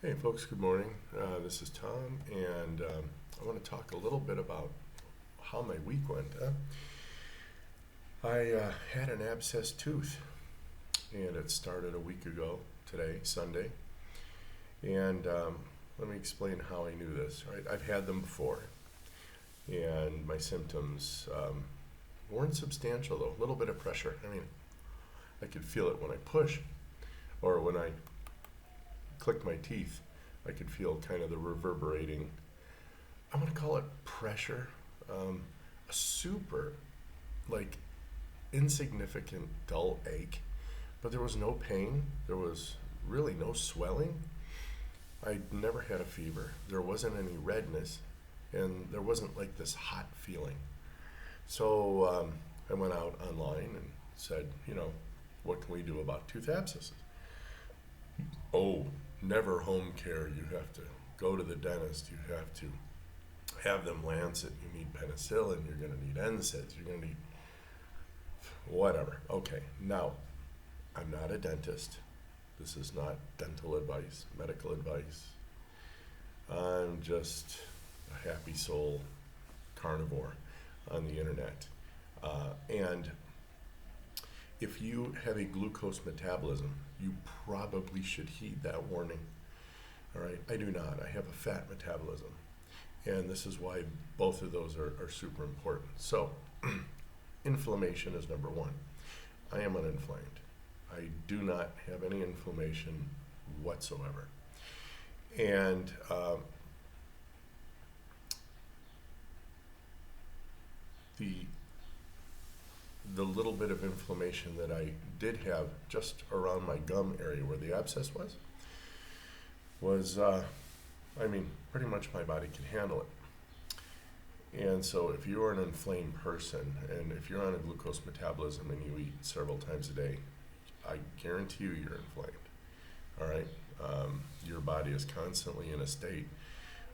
Hey folks, good morning. This is Tom, and I want to talk a little bit about how my week went. I had an abscess tooth, and it started a week ago today, Sunday. And let me explain how I knew this. Right, I've had them before, and my symptoms weren't substantial though. A little bit of pressure. I mean, I could feel it when I push, or when I click my teeth. I could feel kind of the reverberating, I'm going to call it pressure, a super, like, insignificant dull ache, but there was no pain. There was really no swelling. I never had a fever. There wasn't any redness, and there wasn't like this hot feeling. So I went out online and said, what can we do about tooth abscesses? Oh, never home care. You have to go to the dentist. You have to have them lancet. You need penicillin. You're going to need NSAIDs. You're going to need whatever. Okay, now, I'm not a dentist. This is not dental advice, medical advice. I'm just a happy soul carnivore on the internet. And if you have a glucose metabolism, you probably should heed that warning. All right, I do not. I have a fat metabolism. And this is why both of those are super important. So, inflammation is number one. I am uninflamed. I do not have any inflammation whatsoever. And the little bit of inflammation that I did have just around my gum area where the abscess was pretty much my body can handle it. And so if you are an inflamed person, and if you're on a glucose metabolism and you eat several times a day, I guarantee you you're inflamed. All right? Your body is constantly in a state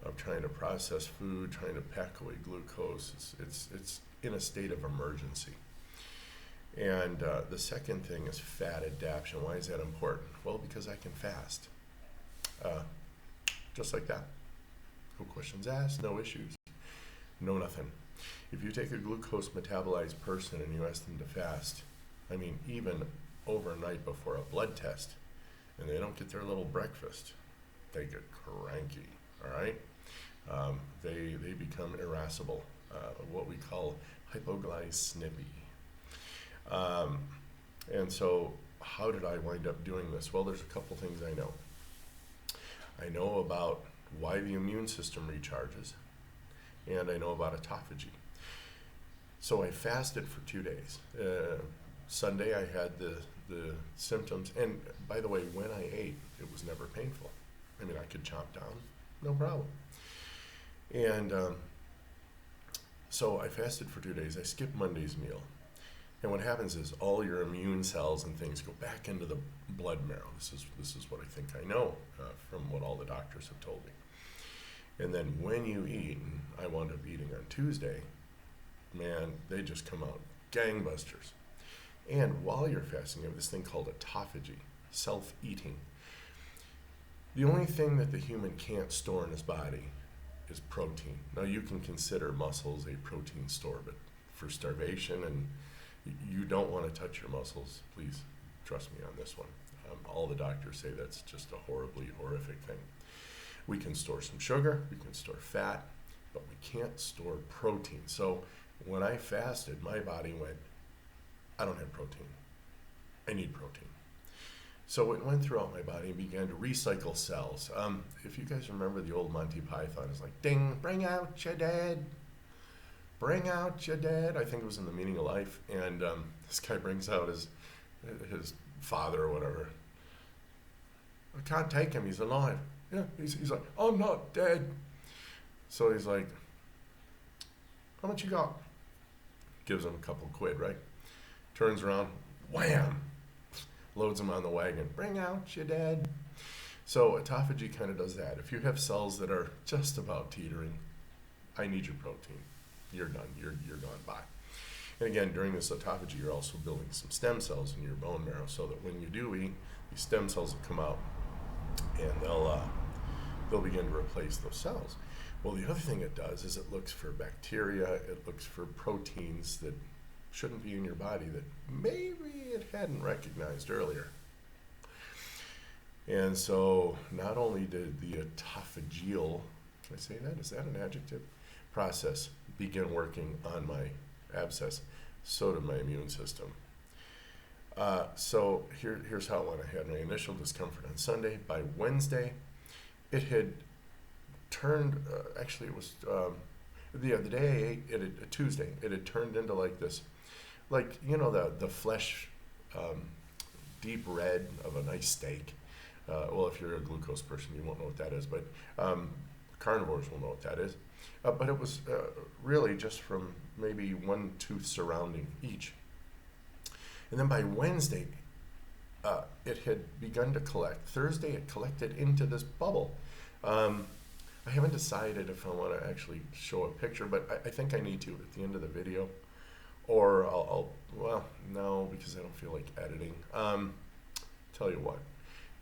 of trying to process food, trying to pack away glucose. It's in a state of emergency. And the second thing is fat adaptation. Why is that important? Well, because I can fast. Just like that. No questions asked, no issues, no nothing. If you take a glucose metabolized person and you ask them to fast, even overnight before a blood test, and they don't get their little breakfast, they get cranky, all right? They become irascible, what we call hypoglycemia. And so how did I wind up doing this? Well, there's a couple things I know. I know about why the immune system recharges, and I know about autophagy. So I fasted for 2 days. Sunday I had the symptoms, and by the way, when I ate, it was never painful. I could chomp down, no problem. And so I fasted for 2 days. I skipped Monday's meal. And what happens is all your immune cells and things go back into the blood marrow. This is what I think I know from what all the doctors have told me. And then when you eat, and I wound up eating on Tuesday, man, they just come out gangbusters. And while you're fasting, you have this thing called autophagy, self-eating. The only thing that the human can't store in his body is protein. Now you can consider muscles a protein store, but for starvation, and you don't want to touch your muscles, please trust me on this one. All the doctors say that's just a horrific thing. We can store some sugar, we can store fat, but we can't store protein. So when I fasted, my body went, I don't have protein. I need protein. So it went throughout my body and began to recycle cells. If you guys remember the old Monty Python, it's like, ding, bring out your dead. Bring out your dead. I think it was in The Meaning of Life. And this guy brings out his father or whatever. I can't take him. He's alive. Yeah, he's like, I'm not dead. So he's like, how much you got? Gives him a couple quid, right? Turns around, wham! Loads him on the wagon. Bring out your dead. So autophagy kind of does that. If you have cells that are just about teetering, I need your protein. You're done. You're gone by. And again, during this autophagy, you're also building some stem cells in your bone marrow so that when you do eat, these stem cells will come out and they'll they'll begin to replace those cells. Well, the other thing it does is it looks for bacteria, it looks for proteins that shouldn't be in your body that maybe it hadn't recognized earlier. And so not only did the autophageal, can I say that? Is that an adjective? Process begin working on my abscess, so did my immune system. So here's how it went. I had my initial discomfort on Sunday. By Wednesday, it had turned, actually it was the other day, Tuesday, it had turned into like this, like, you know, the flesh, deep red of a nice steak. Well, if you're a glucose person, you won't know what that is, but carnivores will know what that is. But it was really just from maybe one tooth surrounding each. And then by Wednesday, it had begun to collect. Thursday, it collected into this bubble. I haven't decided if I want to actually show a picture, but I think I need to at the end of the video. Or well, no, because I don't feel like editing. Tell you what,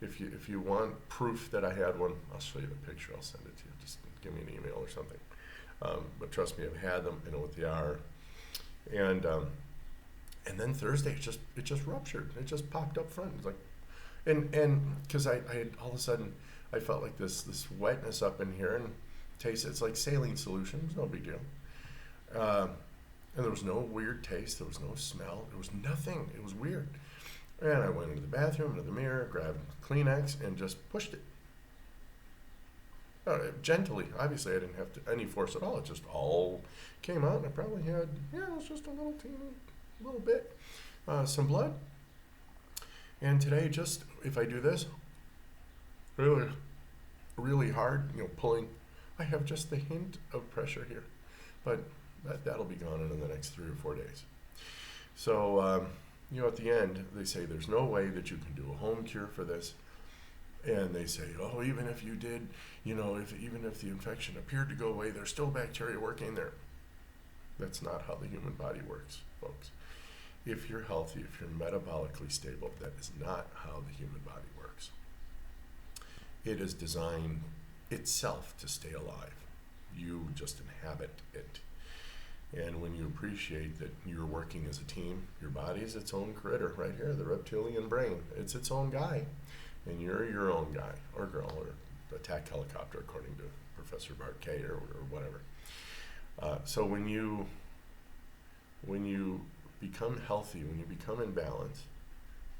if you want proof that I had one, I'll show you the picture. I'll send it to you. Just give me an email or something. But trust me, I've had them. I know what they are. And then Thursday, it just ruptured. It just popped up front. It's like, and because I had all of a sudden, I felt like this wetness up in here and it's like saline solution. It was no big deal. And there was no weird taste. There was no smell. There was nothing. It was weird. And I went into the bathroom, into the mirror, grabbed Kleenex, and just pushed it. Gently. Obviously, I didn't have any force at all. It just all came out, and I probably had, it was just a little bit, some blood. And today, just if I do this, really, really hard, pulling, I have just the hint of pressure here. But that'll be gone in the next 3 or 4 days. So, at the end, they say there's no way that you can do a home cure for this. And they say, oh, even if you did, even if the infection appeared to go away, there's still bacteria working there. That's not how the human body works, folks. If you're healthy, if you're metabolically stable, that is not how the human body works. It is designed itself to stay alive. You just inhabit it. And when you appreciate that you're working as a team, your body is its own critter right here, the reptilian brain. It's its own guy. And you're your own guy or girl or attack helicopter, according to Professor Bart K. or whatever. So when you become healthy, when you become in balance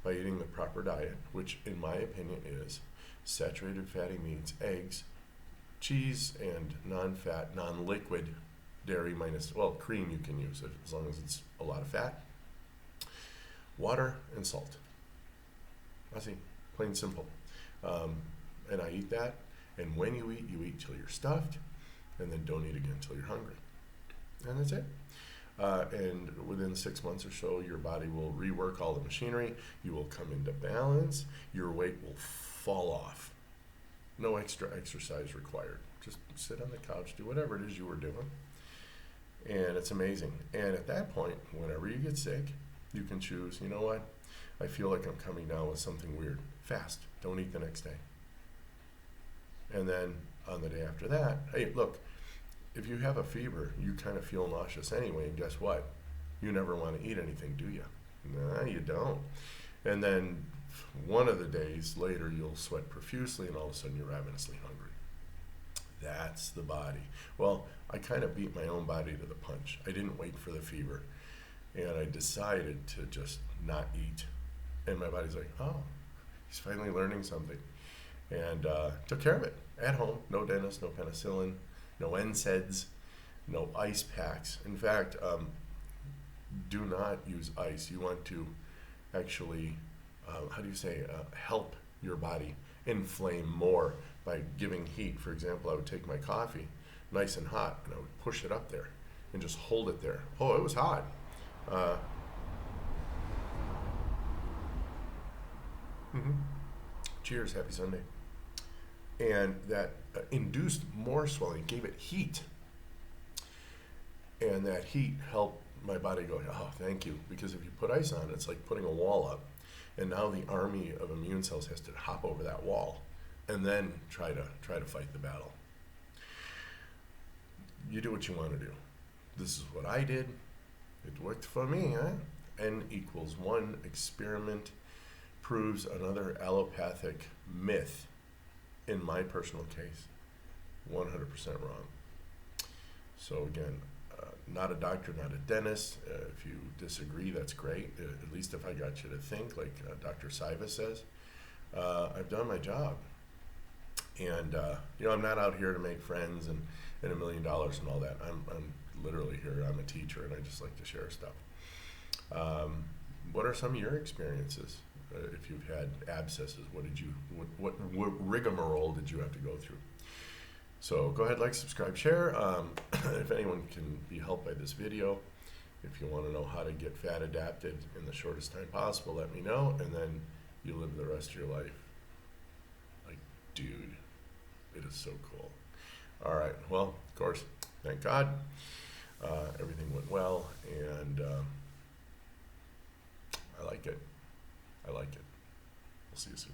by eating the proper diet, which in my opinion is saturated fatty meats, eggs, cheese, and non-fat, non-liquid dairy minus, cream you can use as long as it's a lot of fat, water, and salt. I see. Plain simple. And I eat that. And when you eat till you're stuffed, and then don't eat again till you're hungry. And that's it. And within 6 months or so, your body will rework all the machinery. You will come into balance. Your weight will fall off. No extra exercise required. Just sit on the couch, do whatever it is you were doing. And it's amazing. And at that point, whenever you get sick, you can choose, you know what? I feel like I'm coming down with something weird. Fast. Don't eat the next day. And then on the day after that, hey, look, if you have a fever, you kind of feel nauseous anyway, and guess what? You never want to eat anything, do you? No, you don't. And then one of the days later, you'll sweat profusely, and all of a sudden you're ravenously hungry. That's the body. Well, I kind of beat my own body to the punch. I didn't wait for the fever, and I decided to just not eat. And my body's like, oh, he's finally learning something. And took care of it at home. No dentist, no penicillin, no NSAIDs, no ice packs. In fact, do not use ice. You want to actually, help your body inflame more by giving heat. For example, I would take my coffee nice and hot, and I would push it up there and just hold it there. Oh, it was hot. Cheers, happy Sunday. And that induced more swelling, gave it heat. And that heat helped my body go, oh, thank you. Because if you put ice on, it's like putting a wall up. And now the army of immune cells has to hop over that wall. and then try to fight the battle. You do what you want to do. This is what I did. It worked for me, huh? N equals 1 experiment proves another allopathic myth, in my personal case, 100% wrong. So again, not a doctor, not a dentist. If you disagree, that's great. At least if I got you to think, like Dr. Saiva says, I've done my job. And I'm not out here to make friends and $1 million and all that. I'm literally here. I'm a teacher, and I just like to share stuff. What are some of your experiences? If you've had abscesses, what rigmarole did you have to go through? So go ahead, like, subscribe, share. If anyone can be helped by this video, if you want to know how to get fat adapted in the shortest time possible, let me know, and then you live the rest of your life. Like, dude, it is so cool. All right, well, of course, thank God. Everything went well, and I like it. We'll see you soon.